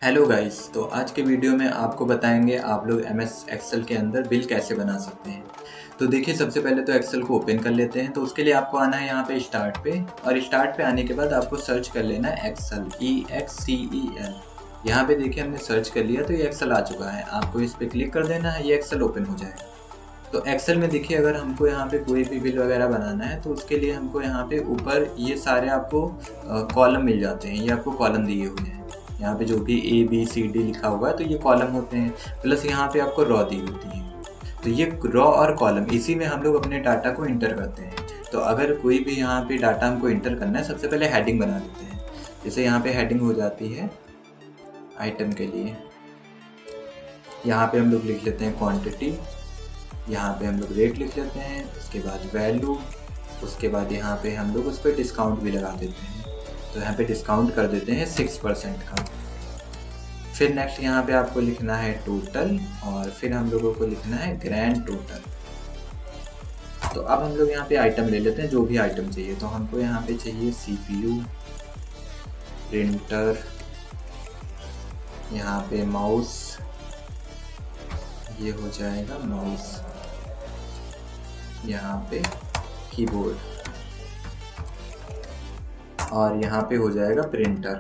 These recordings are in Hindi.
Hello guys. तो आज के वीडियो में आपको बताएंगे आप लोग एमएस एक्सेल के अंदर बिल कैसे बना सकते हैं। तो देखिए, सबसे पहले तो एक्सेल को ओपन कर लेते हैं। तो उसके लिए आपको आना है यहाँ पे स्टार्ट पे, और स्टार्ट पे आने के बाद आपको सर्च कर लेना है एक्सेल, EXCEL। यहाँ पे देखिए हमने सर्च कर लिया तो ये एक्सेल आ चुका है। आपको इस पर क्लिक कर देना है, ये एक्सेल ओपन हो जाएगा। तो एक्सेल में देखिए, अगर हमको यहाँ पे कोई भी बिल वगैरह बनाना है तो उसके लिए हमको यहाँ पे ऊपर ये सारे आपको कॉलम मिल जाते हैं। ये आपको कॉलम दिए हुए हैं। यहाँ पे जो भी ABCD लिखा हुआ है तो ये कॉलम होते हैं, प्लस यहाँ पे आपको रॉ दी होती है। तो ये रॉ और कॉलम, इसी में हम लोग अपने डाटा को इंटर करते हैं। तो अगर कोई भी यहाँ पे डाटा हमको इंटर करना है, सबसे पहले हेडिंग बना लेते हैं। जैसे यहाँ पे हेडिंग हो जाती है आइटम के लिए, यहाँ पे हम लोग लिख लेते हैं क्वांटिटी, यहाँ पे हम लोग रेट लिख लेते हैं, उसके बाद वैल्यू, उसके बाद यहाँ पे हम लोग उस पर डिस्काउंट भी लगा देते हैं। तो यहाँ पे डिस्काउंट कर देते हैं 6% का। फिर नेक्स्ट यहाँ पे आपको लिखना है टोटल, और फिर हम लोगों को लिखना है ग्रैंड टोटल। तो अब हम लोग यहाँ पे आइटम ले लेते हैं, जो भी आइटम चाहिए। तो हमको यहाँ पे चाहिए CPU, प्रिंटर, यहाँ पे माउस, ये हो जाएगा माउस, यहाँ पे कीबोर्ड, और यहाँ पे हो जाएगा प्रिंटर।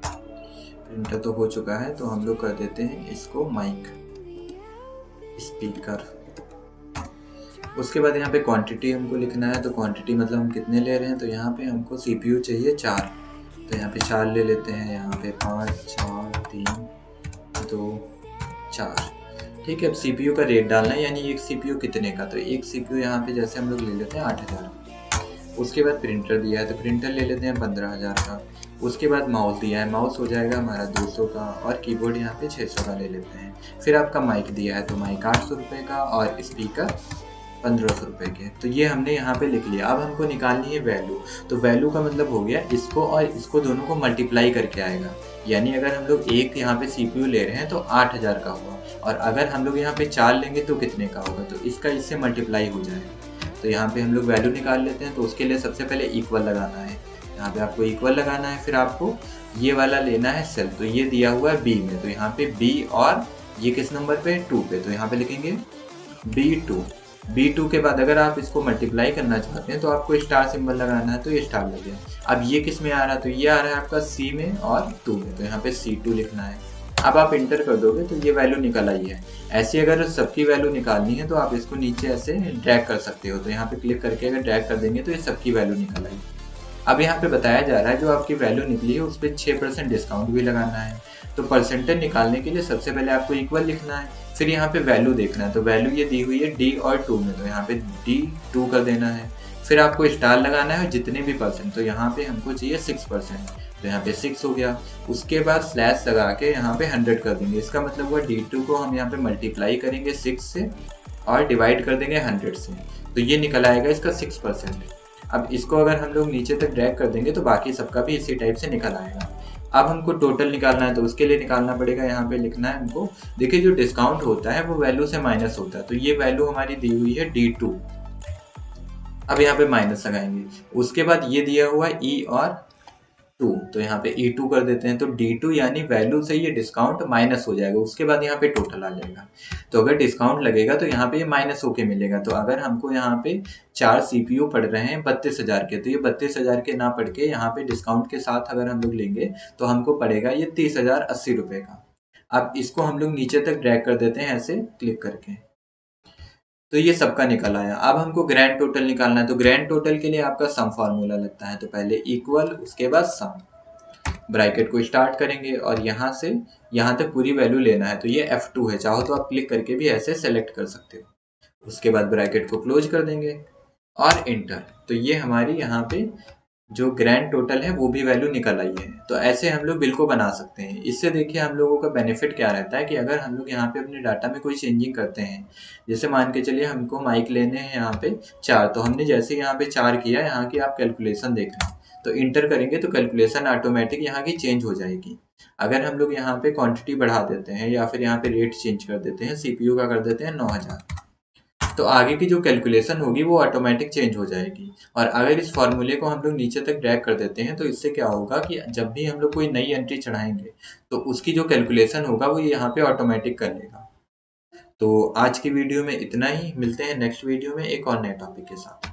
प्रिंटर तो हो चुका है, तो हम लोग कर देते हैं इसको माइक, स्पीकर। उसके बाद यहाँ पे क्वांटिटी हमको लिखना है। तो क्वांटिटी मतलब हम कितने ले रहे हैं। तो यहाँ पे हमको CPU चाहिए 4, तो यहाँ पे 4 ले लेते हैं। यहाँ पे 5 4 3 2 4, ठीक है। अब CPU का रेट डालना है, यानी एक CPU कितने का। तो एक CPU यहाँ पे जैसे हम लोग ले लेते हैं 8000। उसके बाद प्रिंटर दिया है, तो प्रिंटर ले लेते हैं 15000 का। उसके बाद माउस दिया है, माउस हो जाएगा हमारा 200 का, और कीबोर्ड यहाँ पे 600 का ले लेते हैं। फिर आपका माइक दिया है, तो माइक 800 रुपये का, और स्पीकर 1500 रुपये के। तो ये हमने यहाँ पे लिख लिया। अब हमको निकालनी है वैल्यू। तो वैल्यू का मतलब हो गया इसको और इसको दोनों को मल्टीप्लाई करके आएगा। यानी अगर हम लोग एक यहाँ पे CPU ले रहे हैं तो 8000 का हुआ, और अगर हम लोग यहाँ पे 4 लेंगे तो कितने का होगा। तो इसका इससे मल्टीप्लाई हो जाएगा। तो यहाँ पे हम लोग वैल्यू निकाल लेते हैं। तो उसके लिए सबसे पहले इक्वल लगाना है। यहाँ पे आपको इक्वल लगाना है। फिर आपको ये वाला लेना है सेल। तो ये दिया हुआ है B में, तो यहाँ पे B, और ये किस नंबर पे 2 पे, तो यहाँ पे लिखेंगे B2। B2 के बाद अगर आप इसको मल्टीप्लाई करना चाहते हैं तो आपको स्टार सिंबल लगाना है, तो ये स्टार लग गया। अब ये किस में आ रहा है। तो ये आ रहा है आपका C में और 2 में, तो यहाँ पे C2 लिखना है। अब आप इंटर कर दोगे तो ये वैल्यू निकल आई है। ऐसे अगर सबकी वैल्यू निकालनी है तो आप इसको नीचे ऐसे ड्रैग कर सकते हो। तो यहाँ पे क्लिक करके अगर ड्रैग कर देंगे तो ये सबकी वैल्यू निकल आई। अब यहाँ पे बताया जा रहा है जो आपकी वैल्यू निकली है उस पर 6% डिस्काउंट भी लगाना है। तो परसेंटेज निकालने के लिए सबसे पहले आपको इक्वल लिखना है, फिर यहाँ पे वैल्यू देखना है। तो वैल्यू ये दी हुई है D और 2 में, तो यहाँ पे D2 कर देना है। फिर आपको स्टार लगाना है जितने भी परसेंट। तो यहाँ पे हमको चाहिए 6%, तो यहाँ पे 6 हो गया। उसके बाद स्लैश लगा के यहाँ पे 100 कर देंगे। इसका मतलब हुआ D2 को हम यहाँ पे मल्टीप्लाई करेंगे 6 से और डिवाइड कर देंगे 100 से, तो ये निकल आएगा इसका 6%। अब इसको अगर हम लोग नीचे तक ड्रैग कर देंगे तो बाकी सबका भी इसी टाइप से निकल आएगा। अब हमको टोटल निकालना है, तो उसके लिए निकालना पड़ेगा, यहाँ पे लिखना है हमको। देखिए, जो डिस्काउंट होता है वो वैल्यू से माइनस होता है। तो ये वैल्यू हमारी दी हुई है D2। अब यहाँ पे माइनस लगाएंगे। उसके बाद ये दिया हुआ है E और 2, तो यहाँ पे E2 कर देते हैं। तो D2 यानी वैल्यू से ये डिस्काउंट माइनस हो जाएगा। उसके बाद यहाँ पे टोटल आ जाएगा। तो अगर डिस्काउंट लगेगा तो यहाँ पे ये माइनस होके मिलेगा। तो अगर हमको यहाँ पे 4 CPU पड़ रहे हैं 32,000 के, तो ये 32,000 के ना पड़ के यहाँ पे डिस्काउंट के साथ अगर हम लोग लेंगे तो हमको पड़ेगा ये 30,080 रुपये का। अब इसको हम लोग नीचे तक ड्रैग कर देते हैं ऐसे क्लिक करके। तो ये सबका निकल आया। अब हमको ग्रैंड टोटल निकालना है। तो ग्रैंड टोटल के लिए आपका सम फार्मूला लगता है। तो पहले इक्वल, उसके बाद सम, ब्रैकेट को स्टार्ट करेंगे और यहाँ से यहाँ तक पूरी वैल्यू लेना है। तो ये F2 है, चाहो तो आप क्लिक करके भी ऐसे सेलेक्ट कर सकते हो। उसके बाद ब्रैकेट को क्लोज कर देंगे और इंटर। तो ये हमारी यहाँ पे जो ग्रैंड टोटल है वो भी वैल्यू निकल आई है। तो ऐसे हम लोग बिल को बना सकते हैं। इससे देखिए हम लोगों का बेनिफिट क्या रहता है कि अगर हम लोग यहाँ पे अपने डाटा में कोई चेंजिंग करते हैं, जैसे मान के चलिए हमको माइक लेने हैं यहाँ पे 4, तो हमने जैसे यहाँ पे 4 किया, यहाँ की आप कैलकुलेशन देख रहे हैं, तो इंटर करेंगे तो कैलकुलेशन ऑटोमेटिक यहाँ की चेंज हो जाएगी। अगर हम लोग यहाँ पे क्वांटिटी बढ़ा देते हैं या फिर यहाँ पे रेट चेंज कर देते हैं, CPU का कर देते हैं 9000, तो आगे की जो कैलकुलेशन होगी वो ऑटोमेटिक चेंज हो जाएगी। और अगर इस फॉर्मूले को हम लोग नीचे तक ड्रैग कर देते हैं तो इससे क्या होगा कि जब भी हम लोग कोई नई एंट्री चढ़ाएंगे तो उसकी जो कैलकुलेशन होगा वो यहाँ पे ऑटोमेटिक कर लेगा। तो आज की वीडियो में इतना ही, मिलते हैं नेक्स्ट वीडियो में एक और नए टॉपिक के साथ।